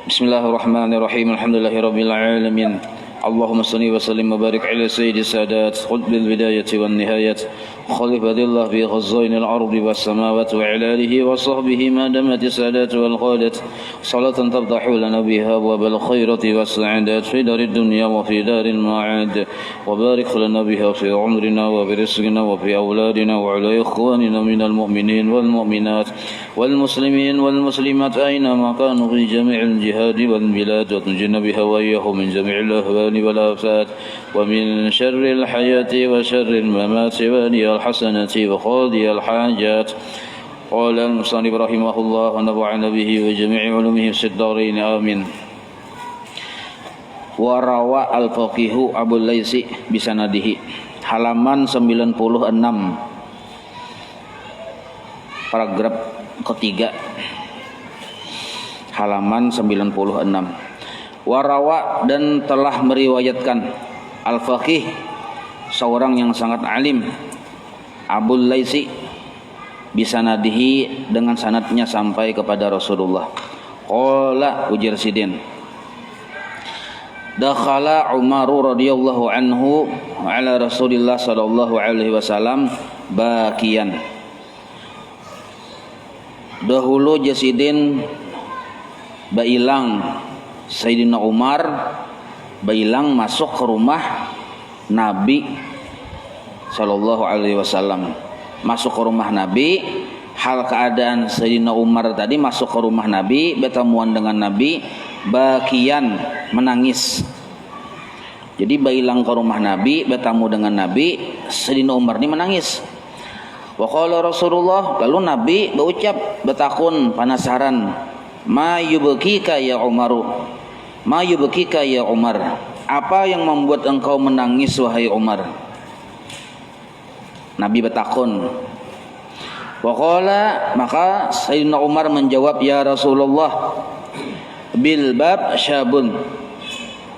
Bismillahirrahmanirrahim. Alhamdulillahirabbil alamin. Allahumma salli wa sallim wa barik ala sayyidis sadat qutbil bidayati wan nihayat khalifatillah fi khazainil ardi was samawati wa ala alihi wa sahbihi ma damat sadat wal qadat salatan tafdahu lana biha wa bil khairati was sa'adat fi darid dunya wa fi daril ma'ad wa barik lana biha fi umrina wa bi rizqina wa fi awladina wa ala ikhwanina minal mu'minin wal mu'minat wal muslimin wal muslimat aina ma kanu fi jami'il jihad wal bilad wa tunjina biha wa iyyahum min jami'il ahwal والآفات ومن شر الحياة وشر الممات واني الحسنة وقاضي الحاجات. قال المصنف رحمه الله ونفعنا به وجميع علومه في الدارين آمين. وروى الفقيه أبو الليث بسنده halaman 96 paragraf ketiga halaman 96. Warawa dan telah meriwayatkan Al-Faqih, seorang yang sangat alim, Abul Laitsi bisanadihi dengan sanadnya sampai kepada Rasulullah. Qala ujar sidin, dakhala Umar radhiyallahu anhu ala Rasulillah sallallahu alaihi wasallam bakian. Dahulu jasidin bailang Sayyidina Umar bailang masuk ke rumah Nabi sallallahu alaihi wasallam. Masuk ke rumah Nabi, hal keadaan Sayyidina Umar tadi masuk ke rumah Nabi, bertemuan dengan Nabi, bakian menangis. Jadi bailang ke rumah Nabi, bertemu dengan Nabi, Sayyidina Umar ini menangis. Wa qala Rasulullah, lalu Nabi berucap, bertakun penasaran, ma yubkika ya Umaru, ma yubkika ya Umar, apa yang membuat engkau menangis wahai Umar? Nabi bertakun. Wa qala, maka Sayyidina Umar menjawab, ya Rasulullah, bil bab syabun,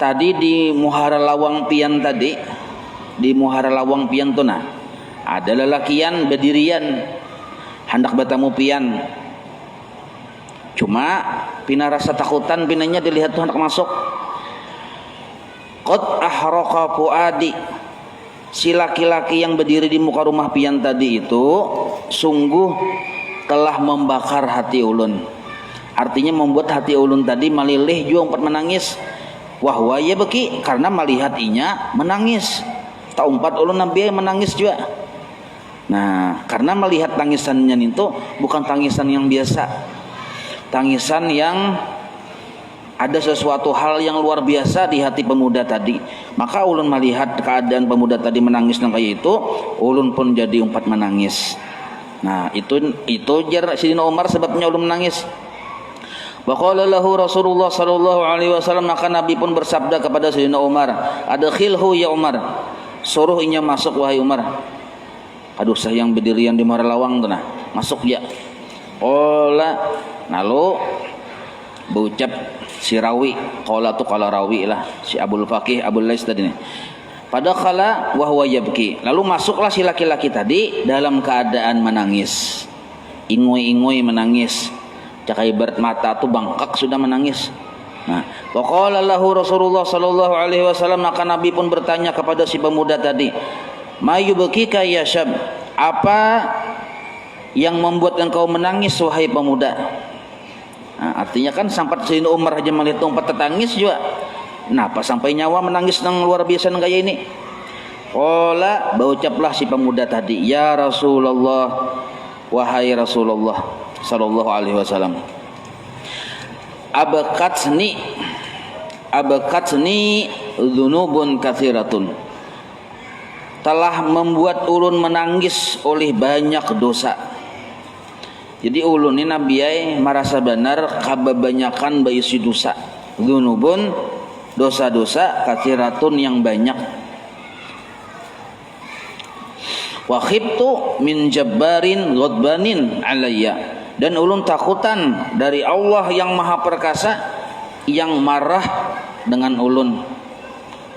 tadi di Muhara Lawang Pian tadi, di Muhara Lawang Pian tuna ada lelakian berdirian hendak bertemu pian. Cuma pina rasa takutan, pinanya dilihat tuh hendak masuk. Qad ahraqa fuadi, si laki-laki yang berdiri di muka rumah pian tadi itu sungguh telah membakar hati ulun. Artinya membuat hati ulun tadi malilih juga umpat menangis. Wahwa ya beki, karena melihat inya menangis. Tak umpat ulun nabi menangis juga. Nah, karena melihat tangisannya itu bukan tangisan yang biasa, tangisan yang ada sesuatu hal yang luar biasa di hati pemuda tadi. Maka ulun melihat keadaan pemuda tadi menangis dan kayak itu, ulun pun jadi umpat menangis. Nah, itu jar Sayyidina Umar sebabnya ulun menangis. Wa qala lahu Rasulullah sallallahu alaihi wasallam, maka Nabi pun bersabda kepada Sayyidina Umar, adkhilhu ya Umar, suruh inya masuk wahai Umar. Aduh, saya yang berdirian di Muhara Lawang tuh nah, masuk ya. Qala, lalu berucap si rawi, qala tu qala rawi lah, si Abul Faqih Abul Laits tadi nih. Pada kala wa huwa yabki, lalu masuklah si laki-laki tadi dalam keadaan menangis, ingoi-ingoi menangis, cakai berat mata tuh bangkak sudah menangis. Nah, wa qala lahu Rasulullah sallallahu alaihi wasallam, maka Nabi pun bertanya kepada si pemuda tadi, ma yubkika ya syab, apa yang membuat engkau menangis wahai pemuda? Nah, artinya kan sampai Sayyidina Umar aja melihat umpat tertangis juga, kenapa sampai nyawa menangis yang luar biasa kayak ini? Qala, berucaplah si pemuda tadi, ya Rasulullah, wahai Rasulullah sallallahu alaihi wasallam, abqatni dzunubun katsiratun, telah membuat ulun menangis oleh banyak dosa. Jadi ulun ini Nabi merasa benar kebanyakan baisi dosa. Dzunubun, dosa-dosa, katsiratun yang banyak. Wa khiftu min jabbarin ghadbanin alayya, dan ulun takutan dari Allah yang maha perkasa yang marah dengan ulun,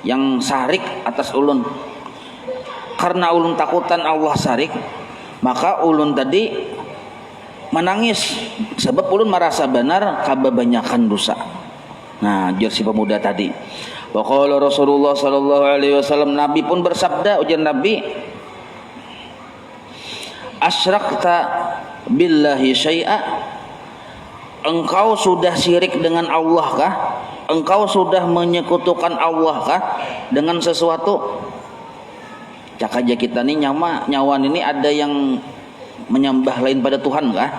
yang sarik atas ulun. Karena ulun takutan Allah sarik, maka ulun tadi menangis sebab ulun merasa benar kabanyakan dosa. Nah, ujar si pemuda tadi. Wa qala Rasulullah sallallahu alaihi wasallam, Nabi pun bersabda, ujar Nabi, asyrakta billahi syai'a, engkau sudah syirik dengan Allah kah? Engkau sudah menyekutukan Allah kah dengan sesuatu? Cak aja kita nih nyawan ini ada yang menyembah lain pada Tuhan kah?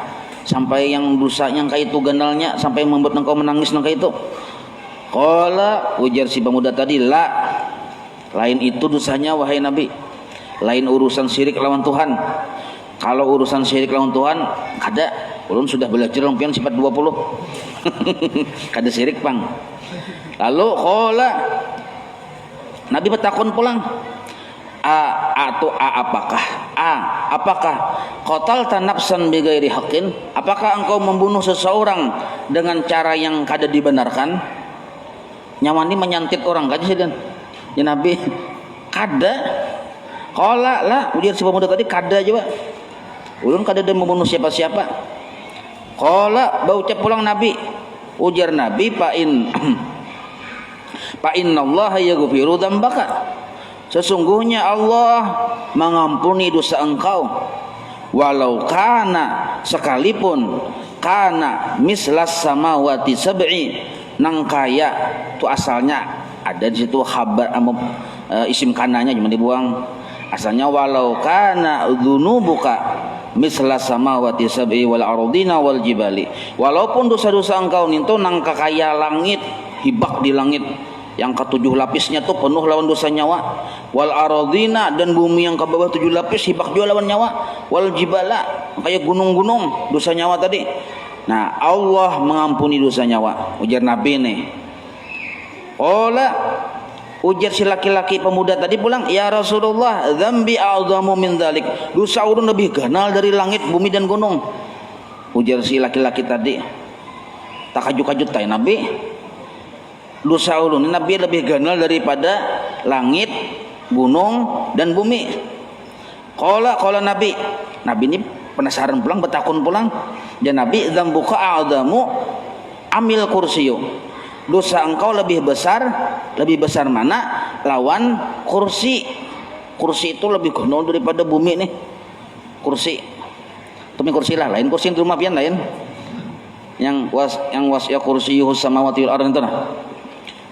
Sampai yang dosanya kayak itu ganalnya sampai membuat engkau menangis kayak itu. Qala, ujar si pemuda tadi, la, lain itu dosanya wahai Nabi, lain urusan syirik lawan Tuhan. Kalau urusan syirik lawan Tuhan kada, ulun sudah belajar lampian sifat 20 kada syirik pang. Lalu qala, Nabi bertakun pulang, apakah qatalta nafsan bighairi haqqin, apakah engkau membunuh seseorang dengan cara yang kada dibenarkan? Nyawan ini menyantit orang kaji dan ya Nabi kada. Qala lah, ujar si pemuda tadi, kada juga, ulun kada ada membunuh siapa-siapa. Qala, baucap pulang Nabi, ujar Nabi, fa innallaha yaghfiru dzambaka, sesungguhnya Allah mengampuni dosa engkau, walau kana, sekalipun kana mislas samawati sab'i, nang kaya itu asalnya ada di situ khabar isim kananya cuma dibuang, asalnya walau kana dzunubuka mislas samawati sab'i wal ardina wal jibali, walaupun dosa-dosa engkau ninto nang kakaya langit, hibak di langit yang ke-7 lapisnya tuh penuh lawan dosa nyawa, wal ardina, dan bumi yang ke bawah 7 lapis hibak juga lawan nyawa, wal jibala, kayak gunung-gunung dosa nyawa tadi. Nah, Allah mengampuni dosa nyawa, ujar Nabi nih. Qala, ujar si laki-laki pemuda tadi pulang, ya Rasulullah, dzambi a'dhamu min dzalik, dosa urun lebih ganal dari langit, bumi dan gunung. Ujar si laki-laki tadi, takajut-kajut tay Nabi, dosa urun Nabi lebih ganal daripada langit, gunung dan bumi. Qala Nabi ini penasaran pulang, betakun pulang, dan Nabi, dzambuka a'dhamu amil kursiyu, dosa engkau lebih besar mana lawan kursi. Kursi itu lebih gunung daripada bumi nih, kursi. Tapi kursi lah, lain kursi di rumah pian lain. Yang was ya kursiyuhus samawati wal ardh itu nah.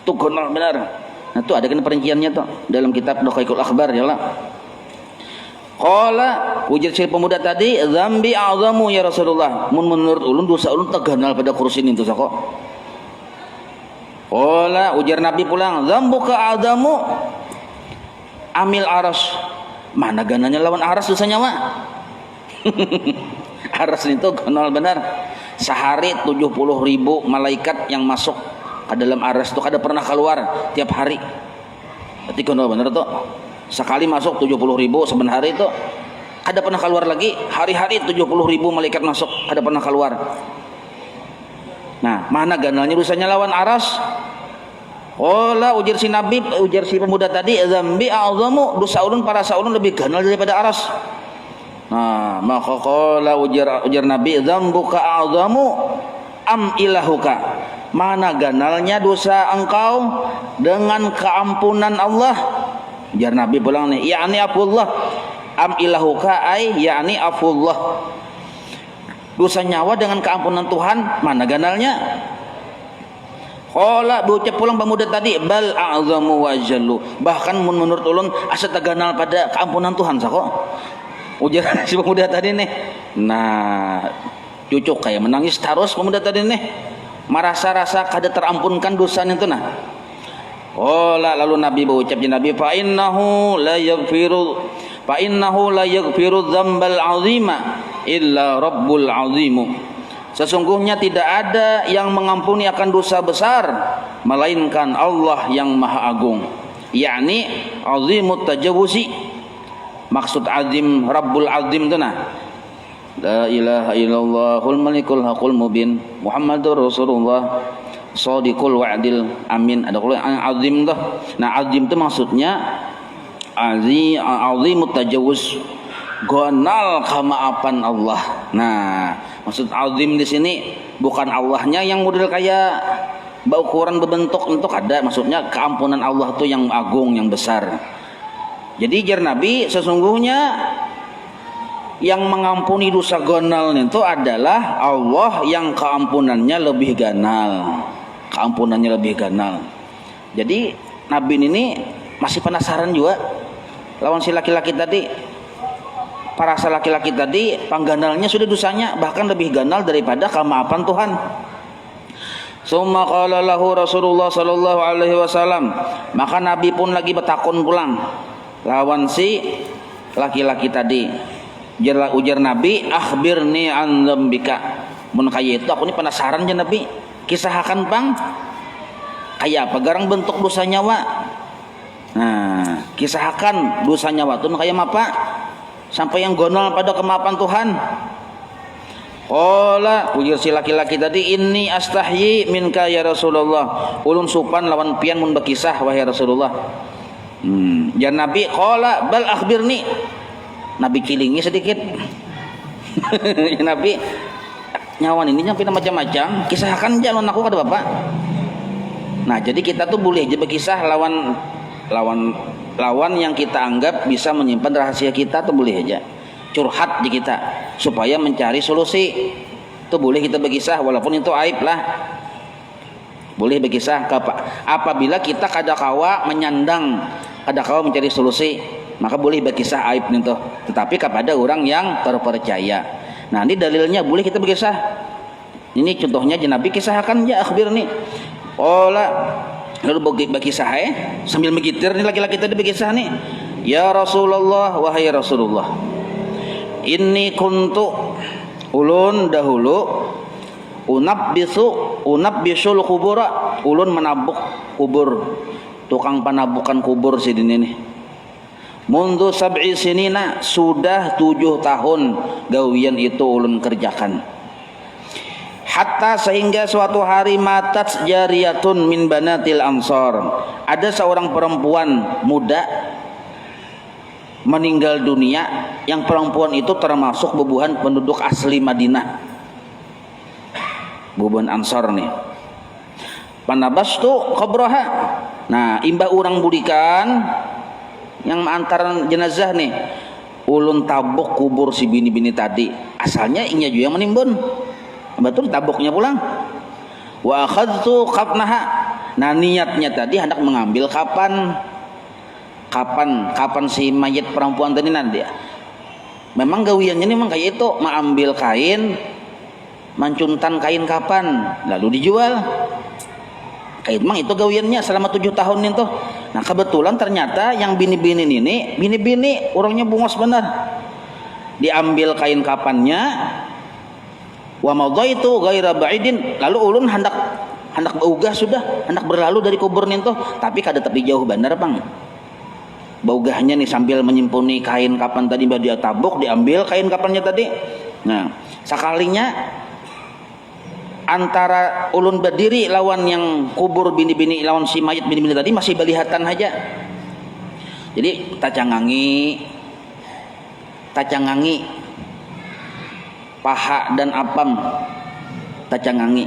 Itu gunung benar. Nah, itu ada kan perinciannya tuh dalam kitab Daqaiqul Akhbar ya lah. Qala, ujar si pemuda tadi, dzambi a'dhamu ya Rasulullah, menurut ulun dosa ulun teganal pada kursi ini dosa kok. Qala, ujar Nabi pulang, dzambuka a'dhamu amil aras, mana gananya lawan aras dosa nyawa. Aras itu ganal benar. Sehari 70.000 malaikat yang masuk ke dalam aras itu kada pernah keluar tiap hari. Berarti ganal benar tuh. Sekali masuk 70.000, sebenarnya itu ada pernah keluar lagi, hari-hari 70.000 malaikat masuk, ada pernah keluar. Nah, mana ganalnya dosanya lawan aras? Qala, ujar si Nabi, ujar si pemuda tadi, dzambi a'dhamu, dosa ulun para saulun lebih ganal daripada aras. Nah, maka qala, ujar Nabi, dzambuka a'dhamu am ilahuka, mana ganalnya dosa engkau dengan keampunan Allah. Jar Nabi pulang nih, yakni afullah am ilahuka ay yakni afullah, dosa nyawa dengan keampunan Tuhan mana ganalnya. Qala, bocah pulang pemuda tadi, bal a'zamu wa jallu, bahkan menurut ulun asa teganal pada keampunan Tuhan sako. Ujar si pemuda tadi nih. Nah, cucuk kayak menangis terus pemuda tadi nih, merasa-rasa kada terampunkan dosanya itu nah. Qala, lalu Nabi berucap, Nabi, fa innahu la yaghfiru dzambal 'azima illa rabbul 'azimu, sesungguhnya tidak ada yang mengampuni akan dosa besar melainkan Allah yang Maha Agung, yakni azimut tajawuzi, maksud azim Rabbul Azim itu nah, la ilaha illallahul malikul haqqul mubin Muhammadur Rasulullah shadiqul wa'dil amin. Ada kalau yang azim tuh. Nah, azim itu maksudnya azimut tajawuz, gonal kemaafan Allah. Nah, maksud azim di sini bukan Allahnya yang model kayak Ukuran berbentuk untuk ada, maksudnya keampunan Allah tuh yang agung, yang besar. Jadi jar Nabi, sesungguhnya yang mengampuni dosa ganal itu adalah Allah yang keampunannya lebih ganal. Keampunannya lebih ganal. Jadi Nabi ini masih penasaran juga lawan si laki-laki tadi. Para laki-laki tadi pangganalnya sudah dosanya bahkan lebih ganal daripada kemaafan Tuhan. Summa qala lahu Rasulullah sallallahu alaihi wasallam, maka Nabi pun lagi bertakun pulang lawan si laki-laki tadi. Ujar Nabi, akhbirni an dzambika. Mun kaya itu aku ini penasaran ya Nabi, kisahkan bang kayak apa garang bentuk dosanya wa. Nah, kisahkan dosanya wa tuh kayak apa sampai yang gonol pada kemaafan Tuhan. Qala, ujar si laki-laki tadi, inni astahyi minka ya Rasulullah. Ulun supan lawan pian mun berkisah wahai Rasulullah. Ya Nabi, qala bal akhbirni. Nabi kilingi sedikit. Ya Nabi, nyawan ini nyampe macam-macam, kisahkan jalan aku kata Bapak. Nah, jadi kita tuh boleh aja berkisah lawan yang kita anggap bisa menyimpan rahasia kita tuh boleh aja. Curhat di kita supaya mencari solusi. Itu boleh kita berkisah walaupun itu aib lah. Boleh berkisah apabila kita kadakawa menyandang, kadakawa mencari solusi, maka boleh berkisah aib itu. Tetapi kepada orang yang terpercaya. Nah, ini dalilnya boleh kita berkisah. Ini contohnya Nabi kisahkan ya akhbirni. Lalu berkisah sambil mengitir nih laki-laki tadi berkisah nih. Ya Rasulullah, wahai Rasulullah. Inni kuntu ulun dahulu unabbisul kubura, ulun menabuk kubur, tukang penabukan kubur si dini nih. Mundu sab'i sinina, sudah 7 tahun gawian itu ulun kerjakan. Hatta sehingga suatu hari matat jariyatun min banatil ansor, ada seorang perempuan muda meninggal dunia, yang perempuan itu termasuk bubuhan penduduk asli Madinah, bubuhan Ansor nih. Panabastu qabraha, nah imbah urang budikan yang mengantar jenazah nih, ulun tabuk kubur si bini-bini tadi. Asalnya inya juga yang menimbun, betul tabuknya pulang. Wa akhadtu qafnaha, nah niatnya tadi hendak mengambil kapan si mayat perempuan tadi nanti. Memang gawiannya ini memang kayak itu, mengambil kain, mencuntan kain kapan, lalu dijual. Kayak memang itu gawiannya selama 7 tahun itu. Nah kebetulan ternyata yang bini-bini ini, bini-bini orangnya bungos benar. Diambil kain kapannya, wa madaitu ghaira ba'idin, lalu ulun hendak beugah sudah, hendak berlalu dari kubur itu, tapi kada tepi jauh benar bang. Baugahnya nih sambil menyimpuni kain kapan tadi dia tabuk, diambil kain kapannya tadi. Nah, sekalinya antara ulun berdiri lawan yang kubur bini-bini, lawan si mayat bini-bini tadi masih belihatan aja. Jadi tacangangi paha dan apam, tacangangi.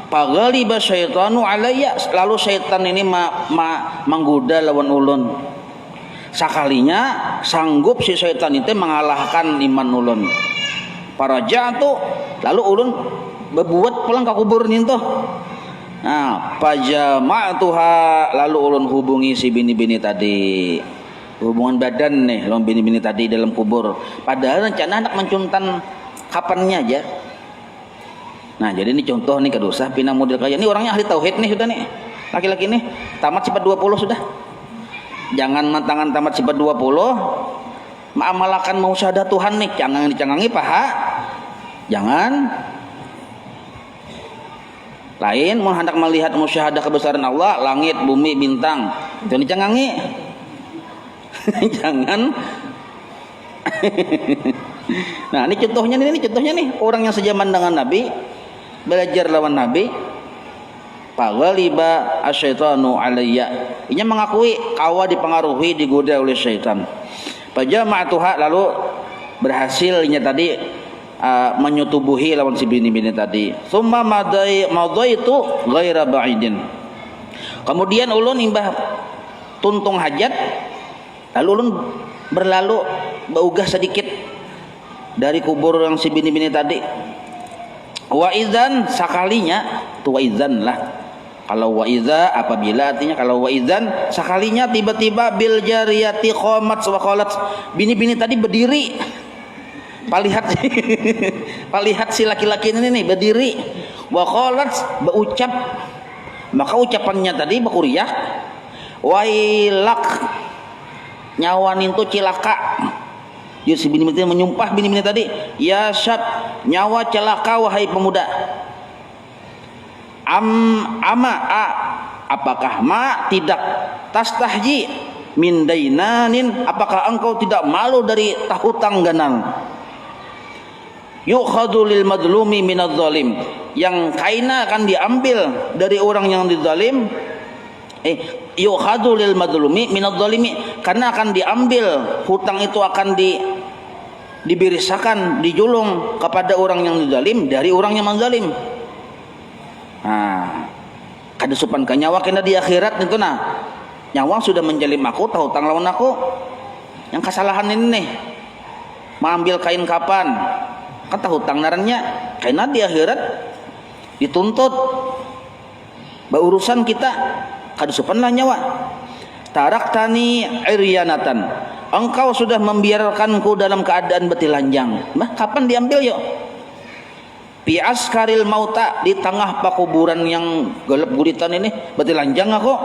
Paghaliba syaitanu alayya, lalu syaitan ini menggoda lawan ulun. Sakalinya sanggup si syaitan itu mengalahkan iman ulun. Para jatuh, lalu ulun berbuat pulang ke kubur itu. Nah, pajama'tuha, lalu ulun hubungi si bini-bini tadi. Hubungan badan nih lawan bini-bini tadi dalam kubur. Padahal rencana hendak mencuntan kapannya aja. Nah, jadi ini contoh nih kedosa pina model kayak ini, orangnya ahli tauhid nih sudah nih. Laki-laki nih tamat sifat 20 sudah. Jangan mantangan tamat sifat 20 mengamalkan mau syahadat Tuhan nih, jangan dicangangi paha. Jangan. Lain mau hendak melihat musyahadah kebesaran Allah, langit, bumi, bintang, itu dicangangi. Jangan. Nah, ini contohnya nih orang yang sejaman dengan Nabi, belajar lawan Nabi. Paghaliba asyaitanu alayya, inya mengakui kawa dipengaruhi, digoda oleh syaitan. Pajama'tuha, lalu berhasil inya tadi menyetubuhi lawan si bini-bini tadi. Summa madaitu ghaira ba'idin. Kemudian ulun imbah tuntung hajat, lalu ulun berlalu beugah sedikit dari kubur yang si bini-bini tadi. Wa idzan sakalinya, tu wa idzan lah. Kalau wa idza apabila, artinya kalau wa idzan sakalinya tiba-tiba bil jariyati qamat wa qalat, bini-bini tadi berdiri. Palihat palihat si laki-laki ini nih berdiri, wa qalat berucap, maka ucapannya tadi bakuriah, wailak nyawanin tu cilaka. Jadi si bini-bini tadi menyumpah, bini-bini tadi, ya syab nyawa celaka wahai pemuda. Apakah ma tidak tastahji min dainanin, apakah engkau tidak malu dari tahutang ganan? Yukhadu lil madlumi minadz zalim, yang kaina akan diambil dari orang yang dizalim. Yukhadu lil madlumi minadz zalimi, karena akan diambil hutang itu, akan dibirisakan, dijulung kepada orang yang dizalim dari orang yang menzalim. Nah, kada sopan ka nyawa kena di akhirat itu. Nah, nyawa sudah menjalim aku, tahu hutang lawan aku, yang kesalahan ini nih mengambil kain kapan, kan tahu hutang narannya, kena di akhirat dituntut berurusan kita, kada sopan lah nyawa. Taraktani iryanatan, engkau sudah membiarkanku dalam keadaan betilanjang. Bah, kapan diambil yuk? Fi askaril mauta, di tengah pakuburan yang gelap gulitan ini betilanjang aku.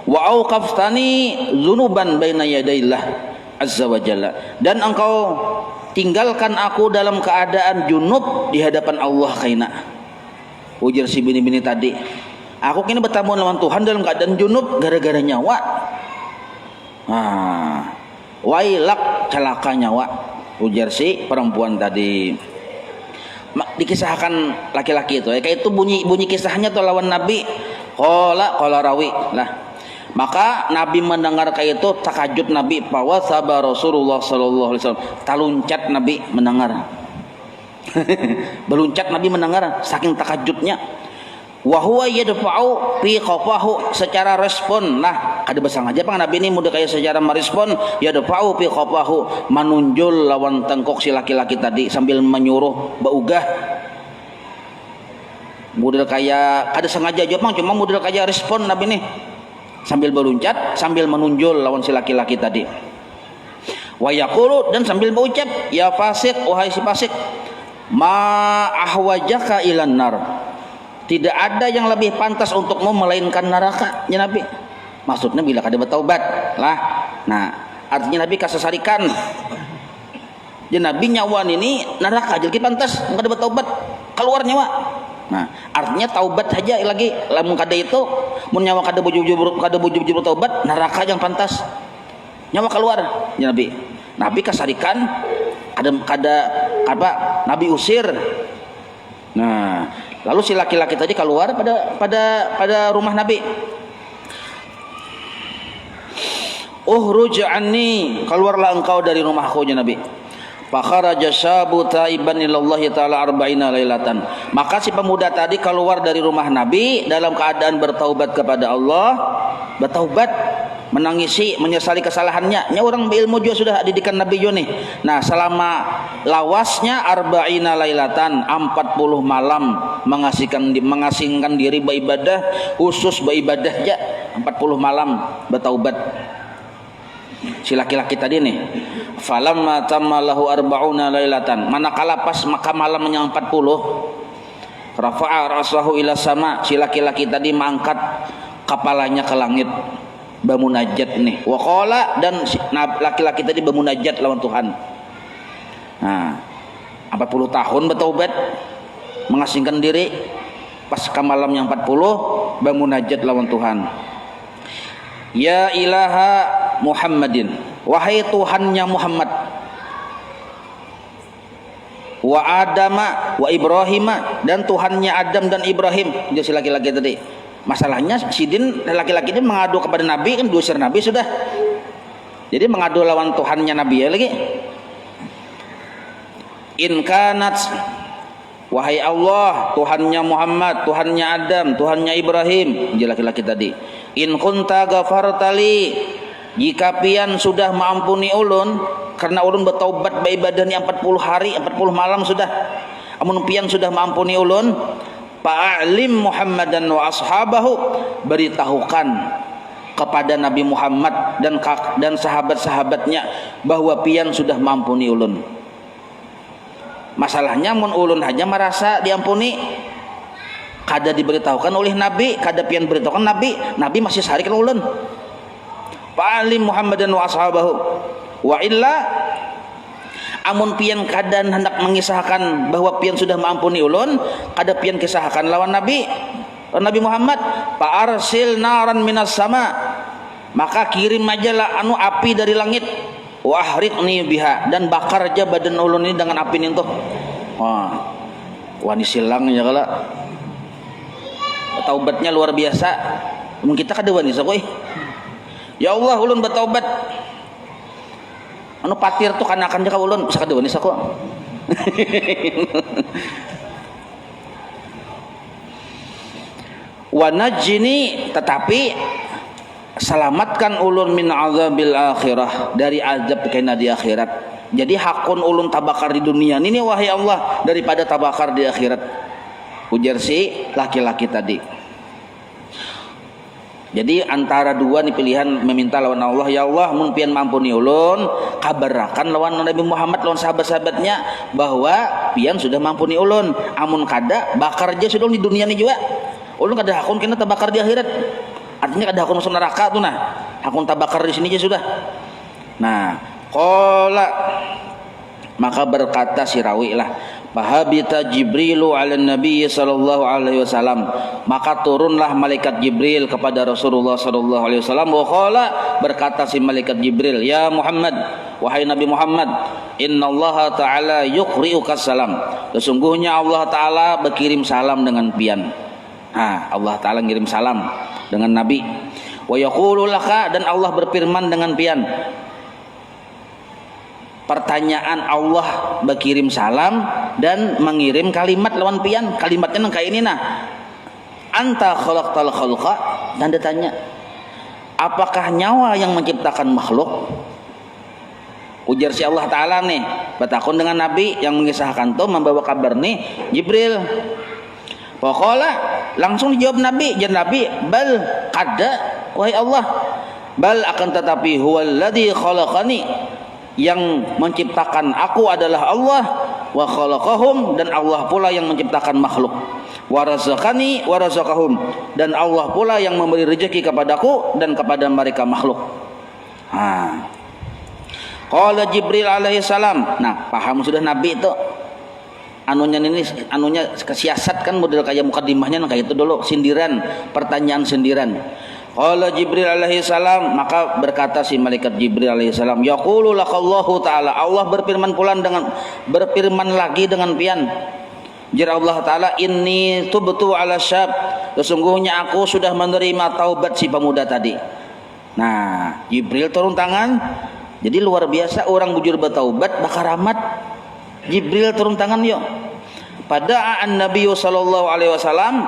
Wa auqaftani dzunuban baina yadaillah azza wa jalla, dan engkau tinggalkan aku dalam keadaan junub di hadapan Allah kaina. Ujar si bini-bini tadi, aku kini bertamu lawan Tuhan dalam keadaan junub gara-gara nyawa. Wailak celaka nyawa, ujar si perempuan tadi. Dikisahkan laki-laki itu, kayak itu bunyi kisahnya tuh lawan Nabi. Qala rawi lah. Maka Nabi mendengar kayak itu, takajud Nabi, bahwa sabar Rasulullah sallallahu alaihi wasallam, taluncat Nabi mendengar. Berluncat Nabi mendengar saking takajudnya. Wa huwa yadfa'u fi qafahu, secara respon lah, kada basang aja pang Nabi ini mudah kayak secara merespon, yadfa'u fi qafahu, manunjul lawan tengkok si laki-laki tadi sambil menyuruh baugah. Model kayak kada sengaja aja pang, cuma model kayak respon Nabi nih, sambil berluncat sambil menunjul lawan si laki-laki tadi. Wa yaqulu, dan sambil berucap, ya fasik, wahai si fasik, ma ahwajaka ilan nar, tidak ada yang lebih pantas untukmu melainkan neraka, ya Nabi. Maksudnya bila kada bertaubat lah. Nah, artinya Nabi kasasarikan, ya Nabi nyawa ini neraka jadi pantas, kada bertaubat keluar nyawa. Nah, artinya taubat saja lagi, lamun kada itu, mun nyawa kada bujur taubat, neraka yang pantas, nyawa keluar, ya Nabi. Nabi kasarikan, kada Nabi usir. Nah, lalu si laki-laki tadi keluar pada rumah Nabi. Uhruj anni, keluarlah engkau dari rumahku, ya Nabi. Fakharaja syabu taiban ilallahi ta'ala arba'ina lailatan, maka si pemuda tadi keluar dari rumah Nabi dalam keadaan bertaubat kepada Allah, bertaubat, menangisi, menyesali kesalahannya. Nya orang berilmu juga sudah didikan Nabi jo nih. Nah, selama lawasnya arba'ina lailatan, 40 malam mengasingkan diri beribadah, khusus beribadah aja 40 malam bertaubat. Si laki-laki tadi nih, falamma tammalahu arba'una lailatan, manakala pas maka malam yang 40, rafa'a rasahu ila sama, si laki-laki tadi mengangkat kepalanya ke langit, bermunajat nih. Wa qala, dan laki-laki tadi bermunajat lawan Tuhan. Nah, 40 tahun bertaubat, mengasingkan diri, pas ke malam yang 40 bermunajat lawan Tuhan. Ya ilaha Muhammadin, wahai Tuhannya Muhammad, wa Adama wa Ibrahima, dan Tuhannya Adam dan Ibrahim. Dia si laki-laki tadi. Masalahnya sidin laki-laki ini mengadu kepada Nabi, kan diusir Nabi sudah. Jadi mengadu lawan Tuhannya Nabi ya lagi. In kanat, wahai Allah, Tuhannya Muhammad, Tuhannya Adam, Tuhannya Ibrahim, dia laki-laki tadi. In kunta ghafartali, jika pian sudah mengampuni ulun, karena ulun bertaubat beribadah ni 40 hari 40 malam sudah, amun pian sudah mengampuni ulun, fa'alim Muhammadan wa ashabahu, beritahukan kepada Nabi Muhammad dan sahabat-sahabatnya bahwa pian sudah mengampuni ulun. Masalahnya mun ulun hanya merasa diampuni, kada diberitahukan oleh Nabi, kada pian beritahukan Nabi, Nabi masih sarikan ulun. Fa'alim Muhammadan wa ashabahu, wa illa amun pian kadan hendak mengisahkan bahwa pian sudah mengampuni ulun, kada pian kisahkan lawan Nabi Muhammad, fa'arsil naran minas sama, maka kirim ajalah api dari langit, wa ahriqni biha, dan bakar aja badan ulun ini dengan api ini tuh. Wah ini silang ya kala. Taubatnya luar biasa. Mungkin kita kada wani sakoy. Ya Allah ulun bertaubat. Patir tuh kanakan ka ulun, bisa kada wani sako. Wa najini, tetapi selamatkan ulun min azabil akhirah, dari azab kena di akhirat. Jadi hakun ulun tabakar di dunia ini wahai Allah daripada tabakar di akhirat, ujar si laki-laki tadi. Jadi antara dua nih pilihan, meminta lawan Allah, ya Allah mun pian mampuni ulun, kabarakan lawan Nabi Muhammad lawan sahabat-sahabatnya bahwa pian sudah mampuni ulun, amun kada bakar aja sudah di dunia ini juga. Ulun kada hakun kena tabakar di akhirat. Artinya kada hakun masuk neraka tuh nah. Hakun tabakar di sini aja sudah. Nah, qala, maka berkata si rawi lah, fahabita Jibrilu ala Nabi sallallahu alaihi wasallam, maka turunlah malaikat Jibril kepada Rasulullah sallallahu alaihi wasallam. Wa qala, berkata si malaikat Jibril, ya Muhammad, wahai Nabi Muhammad, innallaha ta'ala yuqri'uka salam, sesungguhnya Allah taala berkirim salam dengan pian. Allah taala ngirim salam dengan Nabi. Wa yaqulu laka, dan Allah berfirman dengan pian. Pertanyaan Allah berkirim salam dan mengirim kalimat lawan pian. Kalimatnya nang kayak ini nah. Anta khalaqtal khalqa, dan ditanya, apakah nyawa yang menciptakan makhluk? Ujar si Allah taala nih, bertakun dengan Nabi yang mengisahkan tuh, membawa kabar nih Jibril. Pokoknya langsung dijawab Nabi, bal kada, wahai Allah, bal akan tetapi huwallazi khalaqani, yang menciptakan aku adalah Allah, wa khalaqahum, dan Allah pula yang menciptakan makhluk, wa razaqani wa razaqahum, dan Allah pula yang memberi rezeki kepadaku dan kepada mereka makhluk. Qala Jibril alaihi salam. Nah, paham sudah Nabi itu anunya kesiasat kan, model kayak mukadimahnya kayak itu dulu, sindiran, pertanyaan sindiran. Qala Jibril alaihi salam, maka berkata si malaikat Jibril alaihi salam, yaqulu lakallahu taala, Allah berfirman lagi dengan pian. Jar Allah taala, inni tubtu ala syab, sesungguhnya aku sudah menerima taubat si pemuda tadi. Nah, Jibril turun tangan. Jadi luar biasa, orang bujur bertaubat bakar amat. Jibril turun tangan yuk. Pada Nabi sallallahu alaihi wasallam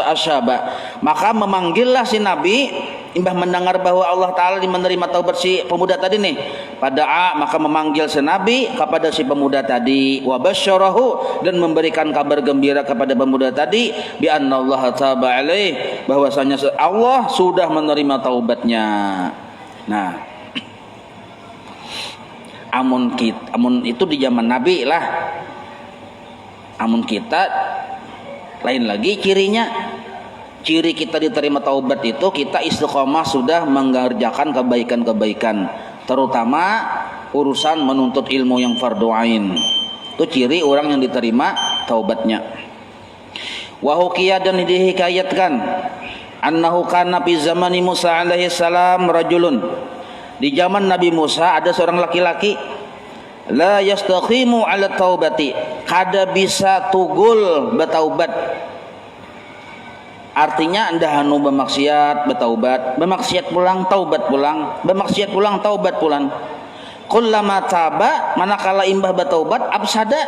asyaba, maka memanggillah si Nabi, imbah mendengar bahwa Allah taala menerima taubat si pemuda tadi nih. Pada maka memanggil si Nabi kepada si pemuda tadi, wa basyarahu, dan memberikan kabar gembira kepada pemuda tadi, bi annallaha taba alaih, bahwasanya Allah sudah menerima taubatnya. Nah, amun itu di zaman Nabi lah. Amun kita lain lagi cirinya. Ciri kita diterima taubat itu kita istiqomah sudah mengerjakan kebaikan-kebaikan, terutama urusan menuntut ilmu yang fardu ain. Itu ciri orang yang diterima taubatnya. Wa hukiya, dan dihikayatkan, annahu kana fi zamani Musa alaihi salam rajulun, di zaman Nabi Musa ada seorang laki-laki, la yastaqimu ala taubati, kada bisa tugul bertaubat. Artinya anda hanu bermaksiat bertaubat, bermaksiat pulang taubat pulang, bermaksiat pulang taubat pulang. kullama taba, manakala imbah bertaubat, absada,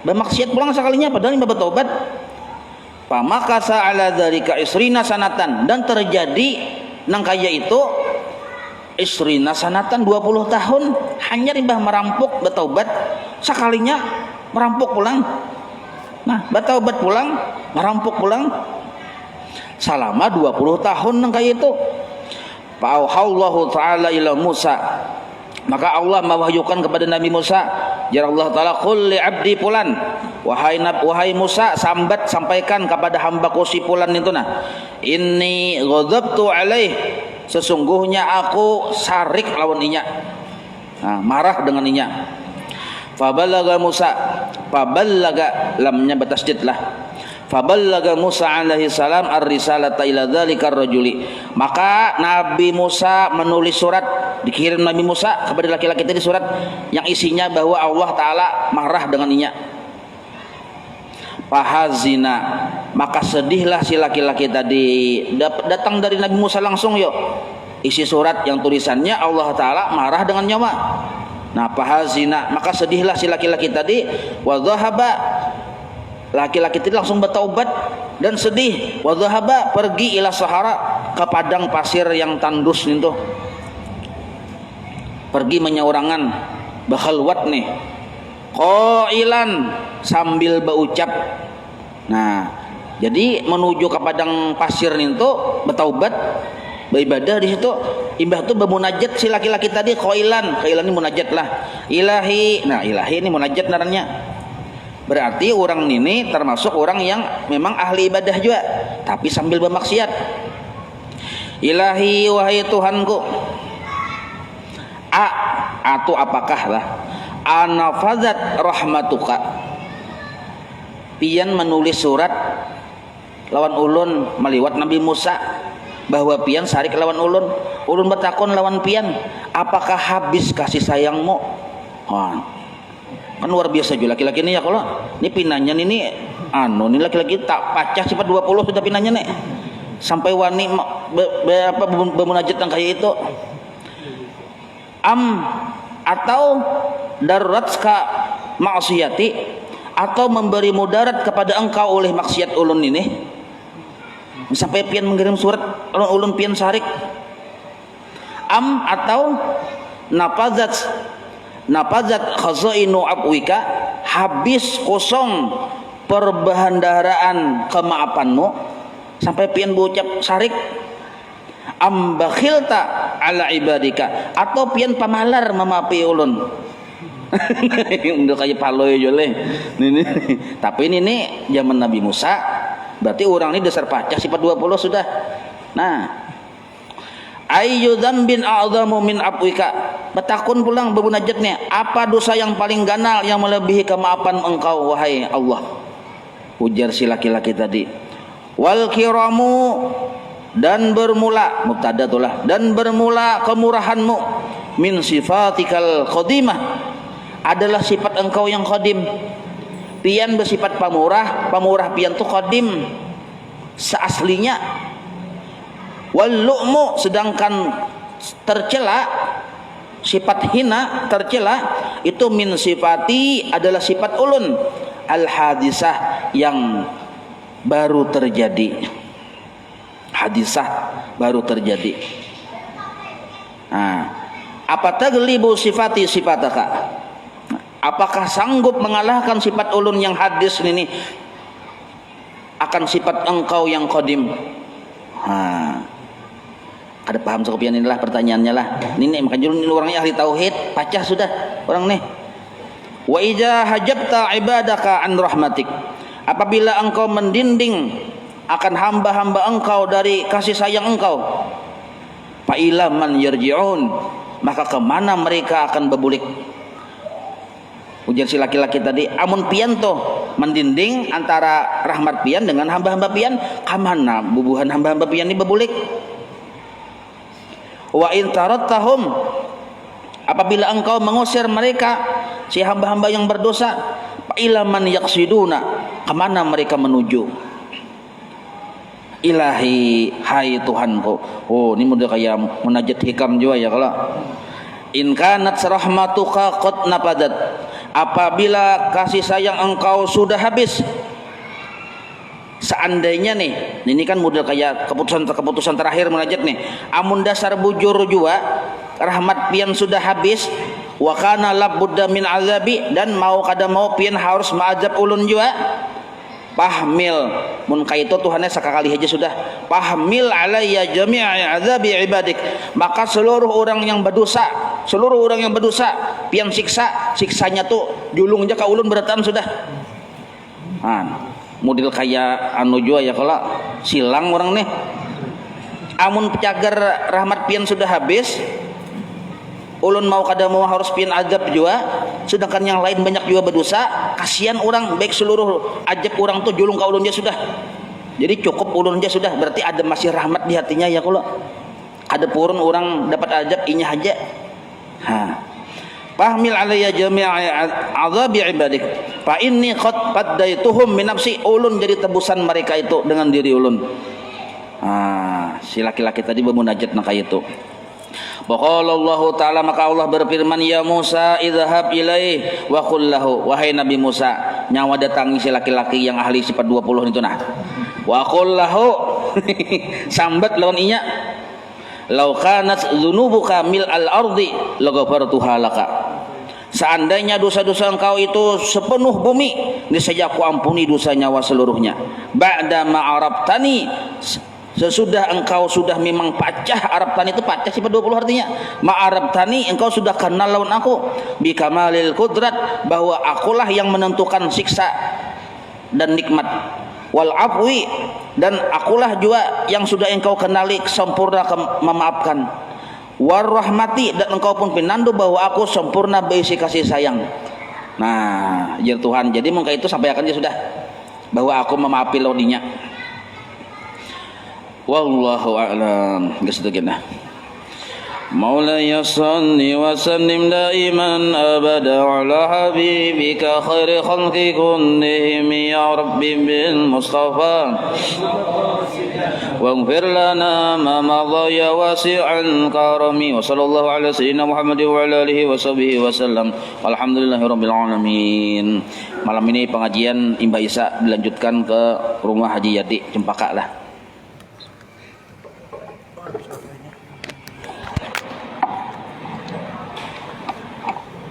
bermaksiat pulang sekalinya padahal imbah bertaubat. Pamakasa ala dzalika isrina sanatan, dan terjadi nang kaya itu isrina sanatan 20 tahun hanya imbah merampok bertaubat sekalinya merampok pulang. Nah, bertaubat pulang, merampok pulang selama 20 tahun nang kaya itu. Fa'auhallahu ta'ala ila Musa, maka Allah mewahyukan kepada Nabi Musa, jar Allah Ta'ala, qul li abdi fulan, wahai Musa, sampaikan kepada hambaku si fulan itu, nah, inni ghadabtu alaih, sesungguhnya aku sarik lawan inya, nah, marah dengan inya. Fabalaga Musa, fabalaga lamnya bertasydid lah, fabalaga Musa alaihi salam ar-risalata ila dzalikar rajuli, maka Nabi Musa menulis surat, dikirim Nabi Musa kepada laki-laki tadi surat yang isinya bahwa Allah Ta'ala marah dengan inya. Fahazina, maka sedihlah si laki-laki tadi, datang dari Nabi Musa langsung yuk isi surat yang tulisannya Allah Ta'ala marah dengan nyawa. Nah, fahazina, maka sedihlah si laki-laki tadi, wa dhahaba, laki-laki tadi langsung bertaubat dan sedih, wa dhahaba, pergi ila sahara, ke padang pasir yang tandus itu, pergi menyaurangan, berkhalwat nih, qailan, sambil berucap. Nah, jadi menuju ke padang pasir itu bertaubat, beribadah di situ. Imbah tuh bermunajat si laki-laki tadi, qailan ini munajat lah, ilahi. Nah, ilahi ini munajat naranya. Berarti orang ini termasuk orang yang memang ahli ibadah juga, tapi sambil bermaksiat. Ilahi, wahai Tuhanku, atau apakah lah, anafadzat rahmatuka, pian menulis surat lawan ulun meliwat Nabi Musa, bahwa pian sarik lawan ulun bertakon lawan pian, apakah habis kasih sayangmu? Kan luar biasa juga laki-laki ini ya, kalau ini pinanya ini ini laki-laki tak pacah sifat 20 sudah pinanya nih, sampai wani bermunajat yang kayak itu. Atau darurat ka maksiyati, atau memberi mudarat kepada engkau oleh maksiat ulun ini, sampai pian mengirim surat ulun pian sarik. Atau napazat khazainu abwika, habis kosong perbendaharaan kemaafanmu, sampai pian berucap sarik. Bakhilta ala ibadika, atau pian pamalar memapi ulun. Udah kayak paloy jole. Tapi ini zaman Nabi Musa, berarti orang ini dasar pacah sifat 20 sudah. Nah, ayyu dzambin a'dhamu min afwika, bertakun pulang bermunajatnya, apa dosa yang paling ganal yang melebihi kemaafan engkau wahai Allah? Ujar si laki-laki tadi. Wal kiramu, dan bermula, mubtada itulah, dan bermula kemurahanmu, min sifatikal qadimah, adalah sifat engkau yang qadim. Pian bersifat pamurah pian tu qadim seaslinya. Wal lu'mu, sedangkan tercela, sifat hina tercela itu min sifati, adalah sifat ulun, al hadisah, yang baru terjadi. Hadisah baru terjadi. Nah, apa taglibu sifati sifataka, apakah sanggup mengalahkan sifat ulun yang hadis ini akan sifat engkau yang qadim? Ada paham sekopian inilah pertanyaannya lah. Ini makanya ini orangnya ahli tauhid, pacah sudah orang nih. Wa idza hajabta ibadaka an rahmatik, apabila engkau mendinding akan hamba-hamba engkau dari kasih sayang engkau, fa ila man yarji'un, maka kemana mereka akan berbulik? Ujar si laki-laki tadi, amun pian toh mendinding antara rahmat pian dengan hamba-hamba pian, kamana bubuhan hamba-hamba pian ini berbulik? Wa in tarattahum, apabila engkau mengusir mereka, si hamba-hamba yang berdosa, fa ila man yaqsiduna, kemana mereka menuju? Ilahi, hai Tuhanku. Oh, ini mudah kayak munajat hikam juga ya kalau. In kanat rahmatuka qad napadat, apabila kasih sayang engkau sudah habis. Seandainya nih, ini kan model kayak keputusan terakhir munajat nih. Amun dasar bujur jua rahmat pian sudah habis, wa kana labudda min azabi, dan mau kada mau pian harus maazab ulun jua. Pahmil mun kaito Tuhannya sakakali aja sudah. Pahmil alayya jami'i azabi ibadik, maka seluruh orang yang berdosa pian siksanya tuh julungnya ka ulun beratan sudah. Model kayak anu jua ya, kalau silang orang nih amun cagar rahmat pian sudah habis, ulun mau kada mau harus pian azab jua, sedangkan yang lain banyak juga berdosa, kasihan orang, baik seluruh azab orang tuh julung ka ulun dia sudah. Jadi cukup ulun dia sudah, berarti ada masih rahmat di hatinya ya, kalau ada purun orang dapat azab inya aja. Fahmil alayya jami'a azabi ibadik fa inni qad qaddaituhum min nafsi, ulun jadi tebusan mereka itu dengan diri ulun. Si laki-laki tadi bermunajat nak itu. Waqala Allah taala, maka Allah berfirman, ya Musa idhhab ilaih wa qul lahu, wahai Nabi Musa, nyawa datangi si laki-laki yang ahli sifat 20 itu nah. Wa qul lahu sambat lawan inya, lau kanat dzunubuka mil al-ardi laghafartuha laka, seandainya dosa-dosa engkau itu sepenuh bumi, niscaya aku ampuni dosa nyawa seluruhnya. Ba'da ma'arabtani, sesudah engkau sudah memang pacah. Arabtani itu pacah sifat 20 artinya. Ma'arabtani, engkau sudah kenal lawan aku. Bikamalil qudrat, bahwa akulah yang menentukan siksa dan nikmat. Wal afwi, dan akulah juga yang sudah engkau kenali sempurna memaafkan. War rahmati, dan engkau pun pinandu bahwa aku sempurna berisi kasih sayang. Nah, ya Tuhan, jadi mungkin itu sampaikan dia sudah bahwa aku memaafi launinya. Wallahu a'lam. Geus مولاي صل وسلم دائما أبدا على حبيبك خير خلق كلهم يا ربي بالمصطفى واغفر لنا ما مضى يا واسع الكرم وصلى الله على سيدنا محمد وعلى آله وصحبه وسلم والحمدلله رب العالمين. Malam ini pengajian Imba Isa dilanjutkan ke rumah Haji Yati Cempaka lah.